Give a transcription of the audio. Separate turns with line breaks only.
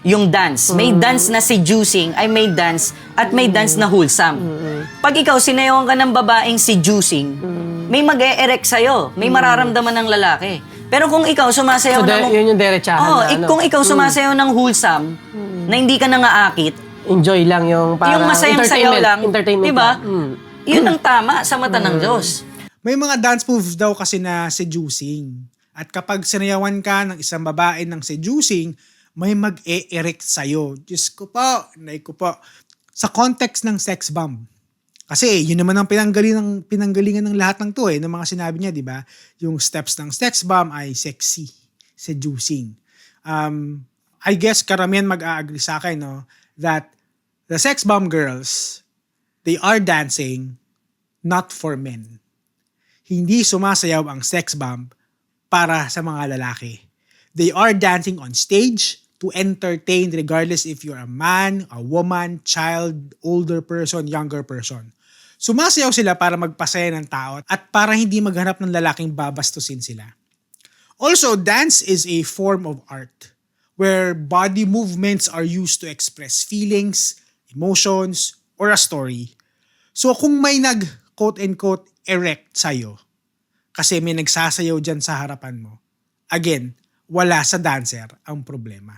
yung dance. May dance na seducing, ay may dance, at may dance na wholesome. Pag ikaw sinayawan ka ng babaeng seducing, may mag-e-erect sa'yo, may mararamdaman ng lalaki. Pero kung ikaw sumasayaw
So,
ng...
yun yung derechahan na
kung ikaw sumasayaw ng wholesome, na hindi ka nangaakit,
enjoy lang yung parang
yung masayang sayaw lang,
entertainment
diba?
lang.
Yun ang tama sa mata ng Diyos.
May mga dance moves daw kasi na seducing. At kapag sinayawan ka ng isang babae ng seducing, may mag-e-erect sa'yo. Diyos ko po, nay ko po. Sa context ng sex bomb. Kasi yun naman ang pinanggalingan ng lahat ng to ng mga sinabi niya, di ba? Yung steps ng sex bomb ay sexy, seducing. I guess karamihan mag-a-agree sa akin, no, that the sex bomb girls, they are dancing not for men. Hindi sumasayaw ang sex bomb para sa mga lalaki. They are dancing on stage to entertain regardless if you're a man, a woman, child, older person, younger person. Sumasayaw sila para magpasaya ng tao at para hindi maghanap ng lalaking babastusin sila. Also, dance is a form of art where body movements are used to express feelings, emotions, or a story. So kung may nag-quote-unquote erect sa'yo, kasi may nagsasayaw dyan sa harapan mo, again, wala sa dancer ang problema.